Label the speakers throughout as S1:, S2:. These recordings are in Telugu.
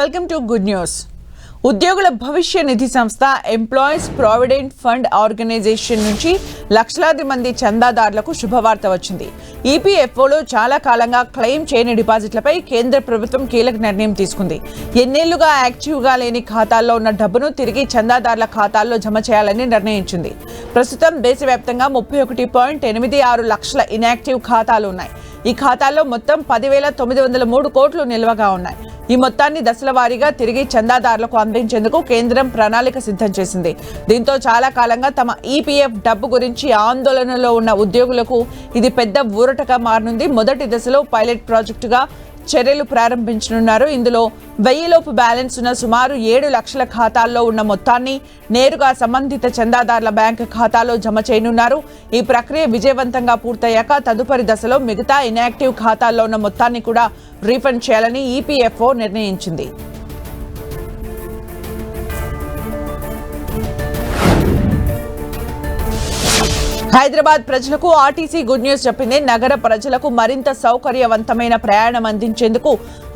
S1: Welcome to good news. ఉద్యోగుల భవిష్య నిధి సంస్థ ఎంప్లాయీస్ ప్రావిడెంట్ ఫండ్ ఆర్గనైజేషన్ నుంచి లక్షలాది మంది చందాదారులకు శుభవార్త వచ్చింది. ఈపీఎఫ్ఓలో చాలా కాలంగా క్లెయిమ్ చేయని డిపాజిట్లపై కేంద్ర ప్రభుత్వం కీలక నిర్ణయం తీసుకుంది. ఎన్నేళ్లుగా యాక్టివ్గా లేని ఖాతాల్లో ఉన్న డబ్బును తిరిగి చందాదారుల ఖాతాల్లో జమ చేయాలని నిర్ణయించింది. ప్రస్తుతం దేశవ్యాప్తంగా 31.86 లక్షల ఇన్యాక్టివ్ ఖాతాలు ఉన్నాయి. ఈ ఖాతాల్లో మొత్తం 10,903 కోట్లు నిల్వగా ఉన్నాయి. ఈ మొత్తాన్ని దశల వారీగా తిరిగి చందాదారులకు అందించేందుకు కేంద్రం ప్రణాళిక సిద్ధం చేసింది. దీంతో చాలా కాలంగా తమ ఈపీఎఫ్ డబ్బు గురించి ఆందోళనలో ఉన్న ఉద్యోగులకు ఇది పెద్ద ఊరటగా మారనుంది. మొదటి దశలో పైలట్ ప్రాజెక్టుగా చర్యలు ప్రారంభించనున్నారు. ఇందులో 1000 లోపు బ్యాలెన్స్ ఉన్న సుమారు 7 లక్షల ఖాతాల్లో ఉన్న మొత్తాన్ని నేరుగా సంబంధిత చందాదారుల బ్యాంకు ఖాతాలో జమ చేయనున్నారు. ఈ ప్రక్రియ విజయవంతంగా పూర్తయ్యాక తదుపరి దశలో మిగతా ఇన్యాక్టివ్ ఖాతాల్లో ఉన్న మొత్తాన్ని కూడా రీఫండ్ చేయాలని ఈపీఎఫ్ఓ నిర్ణయించింది. హైదరాబాద్ ప్రజలకు ఆర్టీసీ గుడ్ న్యూస్ చెప్పింది. నగర ప్రజలకు మరింత సౌకర్యవంతమైన ప్రయాణం అందించేందుకు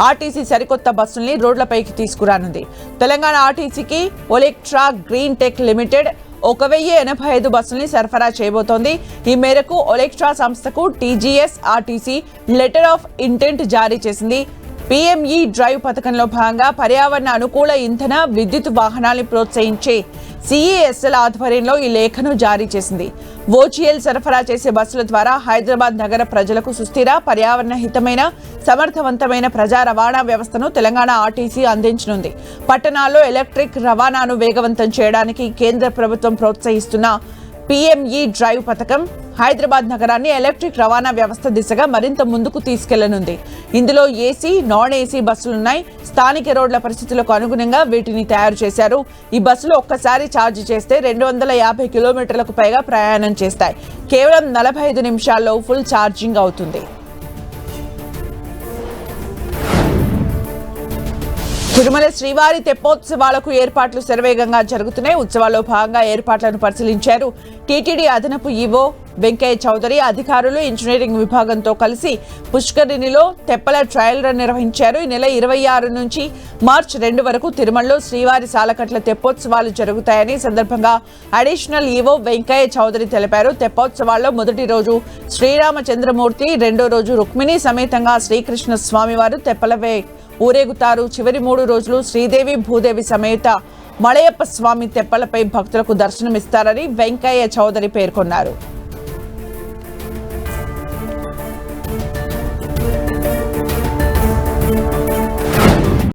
S1: ఆర్టీసీ సరికొత్త బస్సుల్ని రోడ్లపైకి తీసుకురానుంది. తెలంగాణ ఆర్టీసీకి ఒలెక్ట్రా గ్రీన్ టెక్ లిమిటెడ్ 1085 బస్సుల్ని సరఫరా చేయబోతోంది. ఈ మేరకు ఒలెక్ట్రా సంస్థకు TGS RTC letter of intent జారీ చేసింది. పీఎంఈ డ్రైవ్ పథకంలో భాగంగా పర్యావరణ అనుకూల ఇంధన విద్యుత్ వాహనాల్ని ప్రోత్సహించే సిఈఎస్ఎల్ ఆధ్వర్యంలో ఈ లేఖను జారీ చేసింది. ఓజీఎల్ సరఫరా చేసే బస్సుల ద్వారా హైదరాబాద్ నగర ప్రజలకు సుస్థిర, పర్యావరణ హితమైన, సమర్థవంతమైన ప్రజా రవాణా వ్యవస్థను తెలంగాణ ఆర్టీసీ అందించనుంది. పట్టణాల్లో ఎలక్ట్రిక్ రవాణాను వేగవంతం చేయడానికి కేంద్ర ప్రభుత్వం ప్రోత్సహిస్తున్న పీఎంఈ డ్రైవ్ పథకం హైదరాబాద్ నగరాన్ని ఎలక్ట్రిక్ రవాణా వ్యవస్థ దిశగా మరింత ముందుకు తీసుకెళ్లనుంది. ఇందులో ఏసీ, నాన్ ఏసీ బస్సులున్నాయి. స్థానిక రోడ్ల పరిస్థితులకు అనుగుణంగా వీటిని తయారు చేశారు. ఈ బస్సులు ఒక్కసారి ఛార్జ్ చేస్తే 250 కిలోమీటర్లకు పైగా ప్రయాణం చేస్తాయి. కేవలం 45 నిమిషాల్లో ఫుల్ ఛార్జింగ్ అవుతుంది. తిరుమల శ్రీవారి తెప్పోత్సవాలకు ఏర్పాట్లు శరవేగంగా జరుగుతున్నాయి. ఉత్సవాల్లో భాగంగా ఏర్పాట్లను పరిశీలించారు టీటీడీ అదనపు ఈవో వెంకయ్య చౌదరి. అధికారులు ఇంజనీరింగ్ విభాగంతో కలిసి పుష్కరిణిలో తెప్పల ట్రయల్ రన్ నిర్వహించారు. ఈ నెల 26 నుంచి మార్చి 2 వరకు తిరుమలలో శ్రీవారి సాలకట్ల తెప్పోత్సవాలు జరుగుతాయని సందర్భంగా అడిషనల్ ఈవో వెంకయ్య చౌదరి తెలిపారు. తెప్పోత్సవాల్లో మొదటి రోజు శ్రీరామచంద్రమూర్తి, రెండో రోజు రుక్మిణి సమేతంగా శ్రీకృష్ణ స్వామివారు తెప్పలవే ఊరేగుతారు. చివరి 3 రోజులు శ్రీదేవి భూదేవి సమేత మలయప్ప స్వామి తెప్పలపై భక్తులకు దర్శనమిస్తారని వెంకయ్య చౌదరి పేర్కొన్నారు.